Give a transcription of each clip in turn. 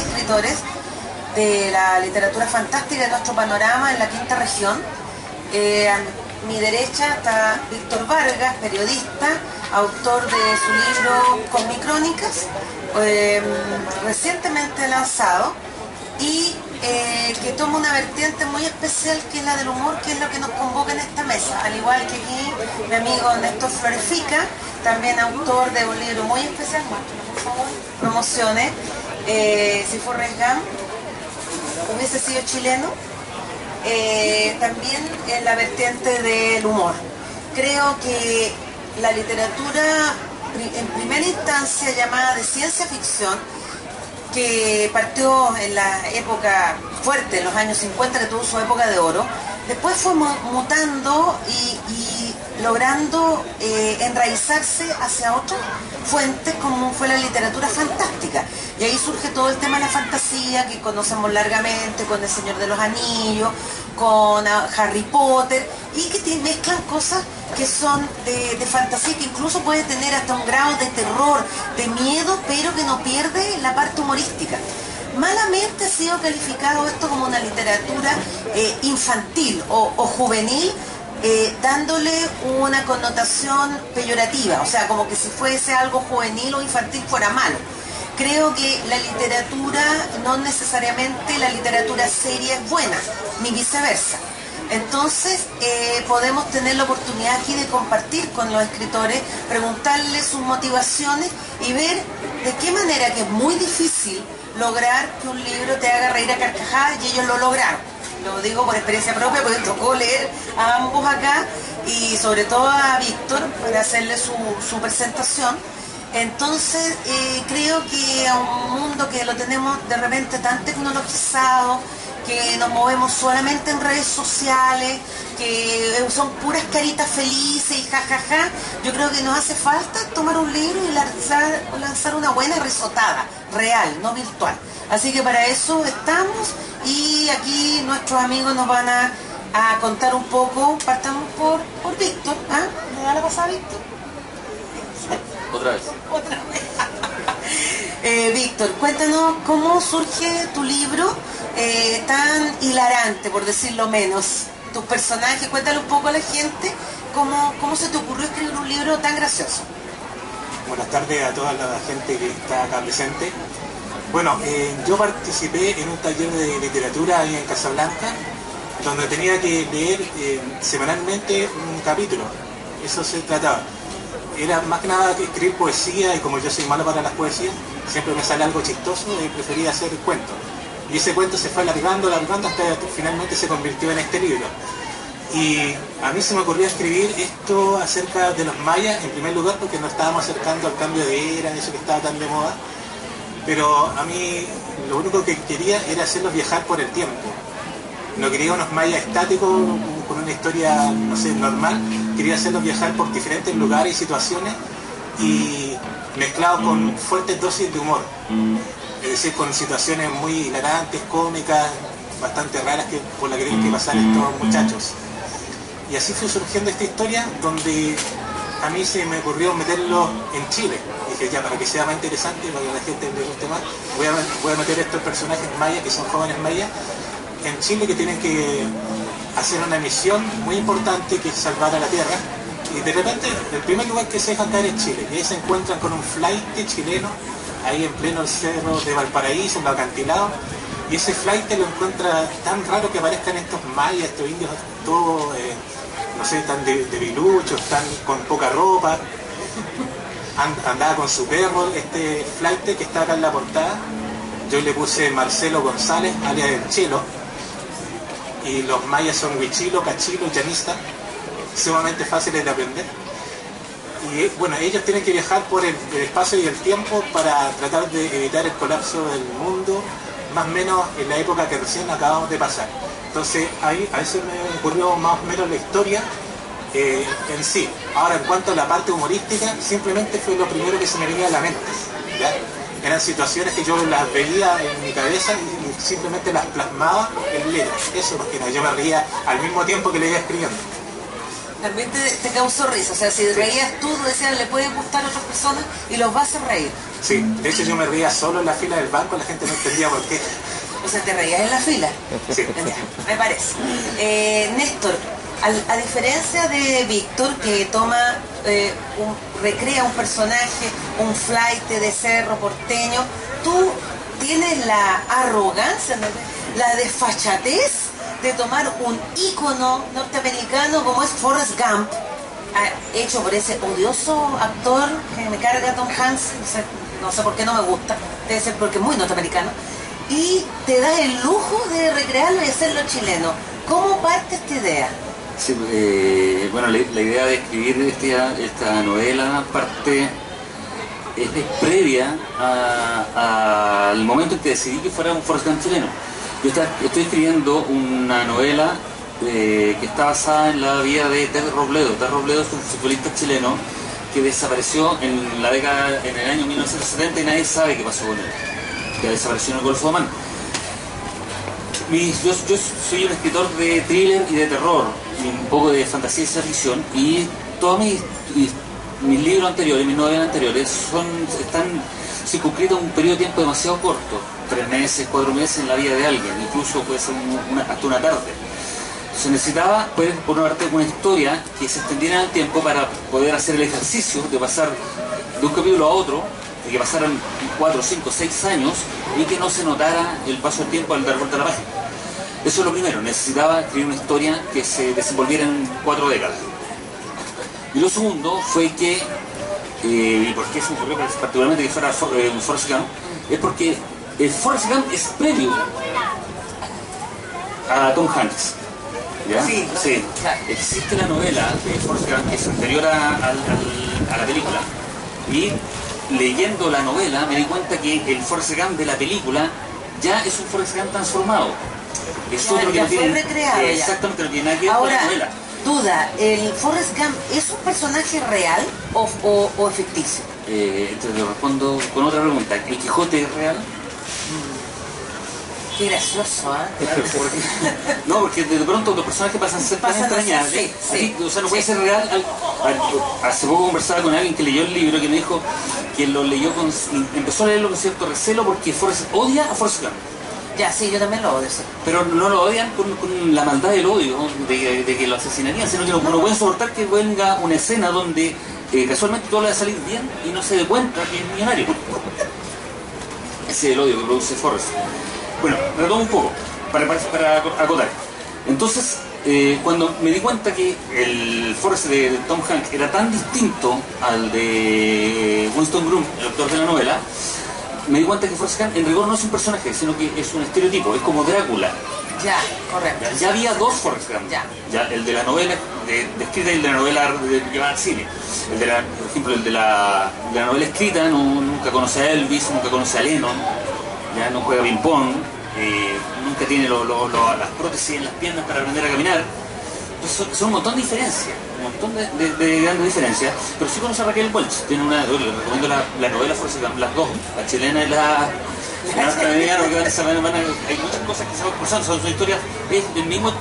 escritores de la literatura fantástica de nuestro panorama en la quinta región. A mi derecha está Víctor Vargas, periodista, autor de su libro Con mi crónicas, recientemente lanzado, y que toma una vertiente muy especial, que es la del humor, que es lo que nos convoca en esta mesa, al igual que aquí mi amigo Néstor Florefica, también autor de un libro muy especial, muéstralo por favor, promociones, si Forrest Gump hubiese sido chileno, también en la vertiente del humor. Creo que la literatura en primera instancia llamada de ciencia ficción, que partió en la época fuerte, en los años 50, que tuvo su época de oro, después fue mutando y logrando enraizarse hacia otras fuentes, como fue la literatura fantástica. Y ahí surge todo el tema de la fantasía, que conocemos largamente, con El Señor de los Anillos, con Harry Potter, y que mezclan cosas que son de fantasía, que incluso puede tener hasta un grado de terror, de miedo, pero que no pierde la parte humorística. Malamente ha sido calificado esto como una literatura infantil o juvenil, dándole una connotación peyorativa, o sea, como que si fuese algo juvenil o infantil fuera malo. Creo que la literatura, no necesariamente la literatura seria es buena, ni viceversa. Entonces podemos tener la oportunidad aquí de compartir con los escritores, preguntarles sus motivaciones y ver de qué manera, que es muy difícil lograr que un libro te haga reír a carcajadas, y ellos lo lograron. Lo digo por experiencia propia, porque tocó leer a ambos acá, y sobre todo a Víctor, para hacerle su presentación. Entonces creo que a un mundo que lo tenemos de repente tan tecnologizado, que nos movemos solamente en redes sociales, que son puras caritas felices y jajaja, yo creo que nos hace falta tomar un libro y lanzar una buena risotada, real, no virtual. Así que para eso estamos, y aquí nuestros amigos nos van a contar un poco. Partamos por Víctor. ¿Ah? ¿Me da la pasada, Víctor? Otra vez. Otra vez. Víctor, cuéntanos cómo surge tu libro tan hilarante, por decirlo menos. Tus personajes, cuéntale un poco a la gente cómo se te ocurrió escribir un libro tan gracioso. Buenas tardes a toda la gente que está acá presente. Bueno, yo participé en un taller de literatura ahí en Casablanca, donde tenía que leer semanalmente un capítulo. Eso se trataba. Era más que nada que escribir poesía, y como yo soy malo para las poesías, siempre me sale algo chistoso y prefería hacer cuentos. Y ese cuento se fue alargando hasta que finalmente se convirtió en este libro. Y a mí se me ocurrió escribir esto acerca de los mayas, en primer lugar porque nos estábamos acercando al cambio de era, eso que estaba tan de moda. Pero a mí lo único que quería era hacerlos viajar por el tiempo. No quería unos mayas estáticos con una historia, no sé, normal. Quería hacerlos viajar por diferentes lugares y situaciones, y mezclados con fuertes dosis de humor. Es decir, con situaciones muy hilarantes, cómicas, bastante raras por las que tienen que pasar estos muchachos. Y así fue surgiendo esta historia, donde a mí se me ocurrió meterlo en Chile. Dije, ya, para que sea más interesante, para que la gente le guste más, voy a meter estos personajes mayas, que son jóvenes mayas, en Chile, que tienen que hacer una misión muy importante, que es salvar a la Tierra. Y de repente, el primer lugar que se dejan caer es Chile, y ahí se encuentran con un flight chileno, ahí en pleno cerro de Valparaíso, en los acantilados, y ese flight lo encuentra tan raro que aparezcan estos mayas, estos indios, todos, no sé, tan debiluchos, tan con poca ropa. Andaba con su perro, este flight que está acá en la portada. Yo le puse Marcelo González, alias El Chelo, y los mayas son Huichilo, Cachilo, Llanista, sumamente fáciles de aprender. Y bueno, ellos tienen que viajar por el espacio y el tiempo para tratar de evitar el colapso del mundo, más o menos en la época que recién acabamos de pasar. Entonces ahí a eso me ocurrió más o menos la historia en sí. Ahora, en cuanto a la parte humorística, simplemente fue lo primero que se me venía a la mente, ¿ya? Eran situaciones que yo las veía en mi cabeza y simplemente las plasmaba en letras. Eso, porque no, yo me reía al mismo tiempo que le iba escribiendo. También te causó risa, o sea, si reías tú decías, le puede gustar a otras personas y los vas a reír. Sí, de hecho yo me reía solo en la fila del banco, la gente no entendía por qué. O sea, te reías en la fila. Sí. Ya, me parece. Néstor, a diferencia de Víctor, que recrea un personaje, un flaite de cerro porteño, tú tienes la arrogancia, la desfachatez de tomar un ícono norteamericano como es Forrest Gump, hecho por ese odioso actor que me carga, Tom Hanks, no sé por qué no me gusta, debe ser porque es muy norteamericano, y te das el lujo de recrearlo y hacerlo chileno. ¿Cómo parte esta idea? Sí, bueno, la idea de escribir esta novela es previa al momento en que decidí que fuera un Forrest Gump chileno. Yo estoy escribiendo una novela que está basada en la vida de Ted Robledo. Ted Robledo es un futbolista chileno que desapareció en el año 1970 y nadie sabe qué pasó con él. Que desapareció en el Golfo de Omán. Yo soy un escritor de thriller y de terror, y un poco de fantasía y ciencia ficción, y todos mis libros anteriores, mis novelas anteriores, están circunscritos a un periodo de tiempo demasiado corto, 3 meses, 4 meses en la vida de alguien, incluso puede ser hasta una tarde. Se necesitaba, pues, por una parte, una historia que se extendiera en el tiempo para poder hacer el ejercicio de pasar de un capítulo a otro, de que pasaran 4, 5, 6 años y que no se notara el paso del tiempo al dar vuelta a la página. Eso es lo primero, necesitaba escribir una historia que se desenvolviera en 4 décadas. Y lo segundo fue que, y por qué se me ocurrió particularmente que fuera un Forrest Gump, es porque el Forrest Gump es previo a Tom Hanks. ¿Ya? Sí, Sí. claro. Existe la novela de Forrest Gump que es anterior a la película, y leyendo la novela me di cuenta que el Forrest Gump de la película ya es un Forrest Gump transformado. Es Ya, otro que ya no fue tiene, recreado ya. exactamente, no tiene nada que ver con Ahora, la novela. duda, ¿el Forrest Gump es un personaje real o ficticio? Entonces le respondo con otra pregunta. ¿El Quijote es real? Qué gracioso, ¿eh? No, porque de pronto los personajes pasan a ser tan Pasan a ser, entrañables. sí, sí. O sea, no puede ser real. Hace poco conversaba con alguien que leyó el libro, que me dijo que lo leyó empezó a leerlo con cierto recelo porque odia a Forrest Gump. Ya, sí, yo también lo odio, sí. Pero no lo odian con la maldad del odio de que lo asesinarían, sino que no pueden soportar que venga una escena donde casualmente todo le va a salir bien y no se dé cuenta que es millonario. Ese es el odio que produce Forrest. Bueno, retomo un poco para acotar. Entonces, cuando me di cuenta que el Forrest de Tom Hanks era tan distinto al de Winston Groom, el autor de la novela, me di cuenta que Forrest Gump en rigor no es un personaje, sino que es un estereotipo, es como Drácula. Ya, correcto. Ya había 2 Forrest Gump. Ya, el de la novela escrita y el de la novela llevada al cine. Por ejemplo, el de la novela escrita nunca conoce a Elvis, nunca conoce a Lennon, ya no juega ping-pong, nunca tiene las prótesis en las piernas para aprender a caminar. Entonces son un montón de diferencias, un montón de grandes diferencias, pero sí conoce a Raquel Welch. Tiene le recomiendo la novela Forrest Gump, las dos, la chilena y la americana, porque hay muchas cosas que se van cruzando, son historias, es del mismo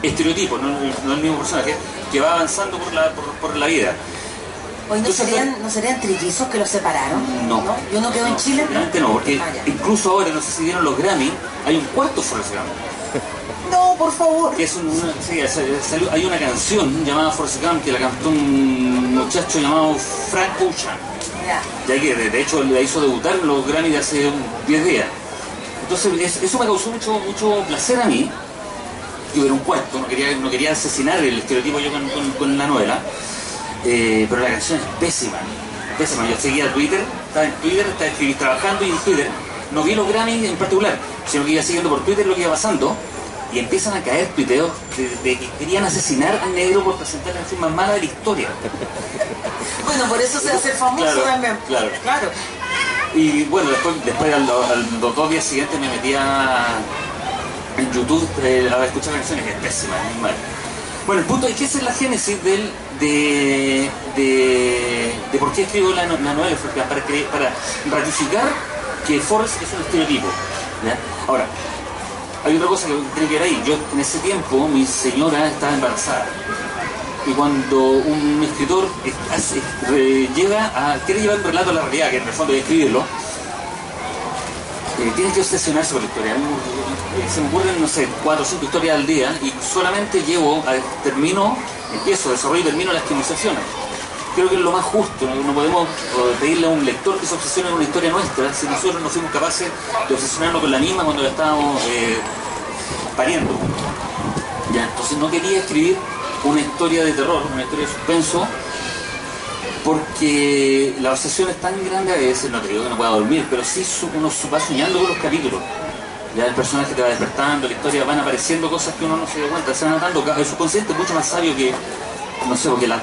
estereotipo, no el mismo personaje, que va avanzando por la vida. Hoy no serían trillizos que los separaron. No. ¿Y uno quedó en Chile? Realmente no, porque ya. incluso ahora, no sé si vieron los Grammy, hay un cuarto Forrest Gump. No, por favor. Que es hay una canción llamada Forrest Gump que la cantó un muchacho llamado Frank Ocean. Ya que de hecho le hizo debutar en los Grammy de hace 10 días. Entonces eso me causó mucho placer a mí. Yo era un cuarto, no quería asesinar el estereotipo yo con la novela. Pero la canción es pésima. Yo seguía Twitter, estaba trabajando y en Twitter no vi los Grammy en particular, sino que iba siguiendo por Twitter lo que iba pasando y empiezan a caer tuiteos de que querían asesinar al negro por presentar la canción más mala de la historia. Bueno, por eso se hace famoso también. Claro. Y bueno, después los 2 días siguientes me metía en YouTube a escuchar canciones, que es pésima, es muy mal. Bueno, el punto es que esa es la génesis de por qué escribo la novela, para ratificar que Forrest es un estereotipo. ¿Ya? Ahora, hay otra cosa que tiene que ver ahí. Yo en ese tiempo, mi señora estaba embarazada. Y cuando un escritor quiere llevar un relato a la realidad, que en el fondo es escribirlo, tiene que obsesionarse con la historia. Se me ocurren, no sé, 4 o 5 historias al día y solamente empiezo, desarrollo y termino las quimizaciones. Creo que es lo más justo. No podemos pedirle a un lector que se obsesione con una historia nuestra si nosotros no fuimos capaces de obsesionarnos con la misma cuando la estábamos pariendo. Ya, entonces no quería escribir una historia de terror, una historia de suspenso, porque la obsesión es tan grande a veces, no te digo que no pueda dormir, pero sí uno va soñando con los capítulos. Ya el personaje te va despertando, la historia, van apareciendo cosas que uno no se da cuenta, se van notando. El subconsciente es mucho más sabio que, no sé, porque las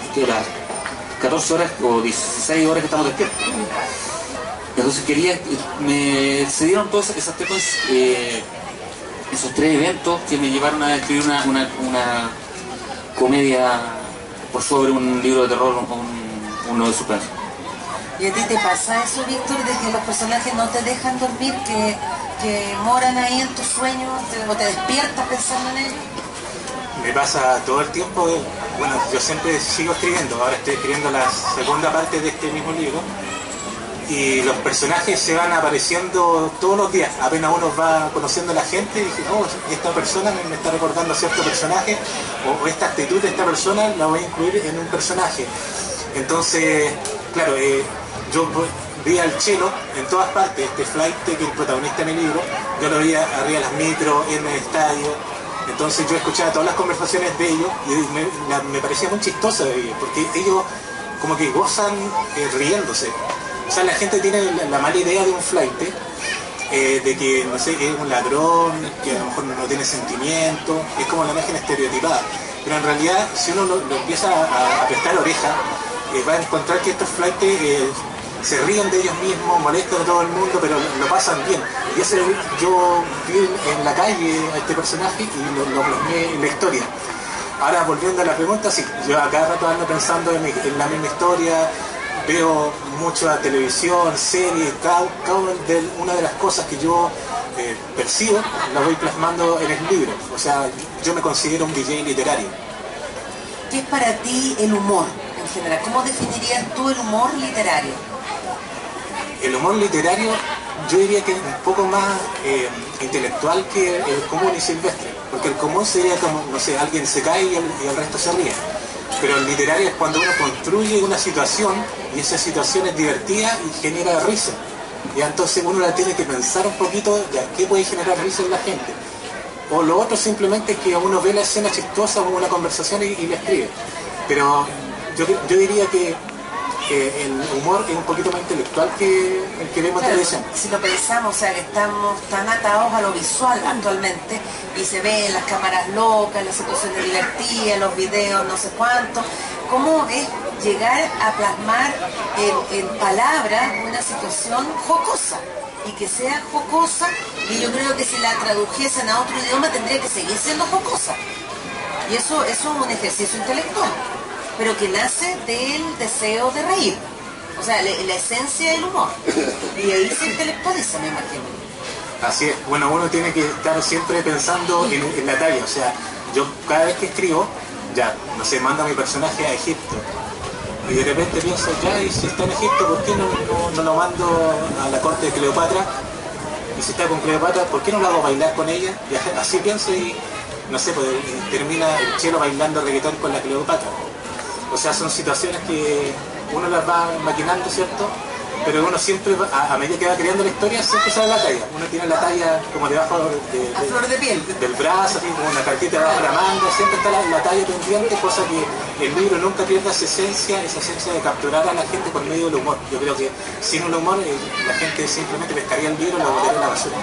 14 horas o 16 horas que estamos despiertos. Entonces se dieron todas esos 3 eventos que me llevaron a escribir una comedia por sobre un libro de terror, uno de suspenso. ¿Y a ti te pasa eso, Víctor, de que los personajes no te dejan dormir, que moran ahí en tus sueños, o te despiertas pensando en ellos? Me pasa todo el tiempo. Bueno, yo siempre sigo escribiendo, ahora estoy escribiendo la segunda parte de este mismo libro, y los personajes se van apareciendo todos los días, apenas uno va conociendo a la gente y dice, oh, esta persona me está recordando a cierto personaje, o esta actitud de esta persona la voy a incluir en un personaje. Entonces, claro, yo vi al Chelo en todas partes, este flight que es el protagonista de mi libro, yo lo veía arriba de las micros, en el estadio. Entonces yo escuchaba todas las conversaciones de ellos y me parecía muy chistoso de ellos, porque ellos como que gozan riéndose. O sea, la gente tiene la mala idea de un flight, de que, no sé, es un ladrón, que a lo mejor no tiene sentimiento, es como la imagen estereotipada. Pero en realidad, si uno lo empieza a prestar oreja, va a encontrar que estos flights se ríen de ellos mismos, molestan a todo el mundo, pero lo pasan bien. Y yo vi en la calle a este personaje y lo plasmé en la historia. Ahora, volviendo a la pregunta, sí, yo a cada rato ando pensando en la misma historia, veo mucho la televisión, series, una de las cosas que yo percibo, la voy plasmando en el libro. O sea, yo me considero un DJ literario. ¿Qué es para ti el humor en general? ¿Cómo definirías tú el humor literario? El humor literario yo diría que es un poco más intelectual que el común y silvestre, porque el común sería como, no sé, alguien se cae y el resto se ríe, pero el literario es cuando uno construye una situación y esa situación es divertida y genera risa, y entonces uno la tiene que pensar un poquito, ya, ¿qué puede generar risa en la gente? O lo otro simplemente es que uno ve la escena chistosa como una conversación y la escribe, pero yo diría que el humor es un poquito más intelectual que el que vemos en televisión. Si lo pensamos, o sea, que estamos tan atados a lo visual actualmente y se ven las cámaras locas, las situaciones divertidas, los videos, no sé cuánto. ¿Cómo es llegar a plasmar en palabras una situación jocosa? Y que sea jocosa, y yo creo que si la tradujesen a otro idioma tendría que seguir siendo jocosa. Y eso es un ejercicio intelectual, pero que nace del deseo de reír, o sea, la esencia del humor, y ahí se intelectualiza, me imagino. Así es, bueno, uno tiene que estar siempre pensando en la talla, o sea, yo cada vez que escribo, ya, no sé, mando a mi personaje a Egipto, y de repente pienso, ya, y si está en Egipto, ¿por qué no lo mando a la corte de Cleopatra? Y si está con Cleopatra, ¿por qué no lo hago bailar con ella? Y así pienso y, no sé, pues termina el Chelo bailando reggaetón con la Cleopatra. O sea, son situaciones que uno las va maquinando, ¿cierto? Pero uno siempre, a medida que va creando la historia, siempre sabe la talla. Uno tiene la talla como debajo a flor de piel del brazo, así, como una cartita debajo de la manga, siempre está la talla pendiente, cosa que el libro nunca pierda esa esencia de capturar a la gente por medio del humor. Yo creo que sin un humor la gente simplemente pescaría el libro y lo botaría en la basura.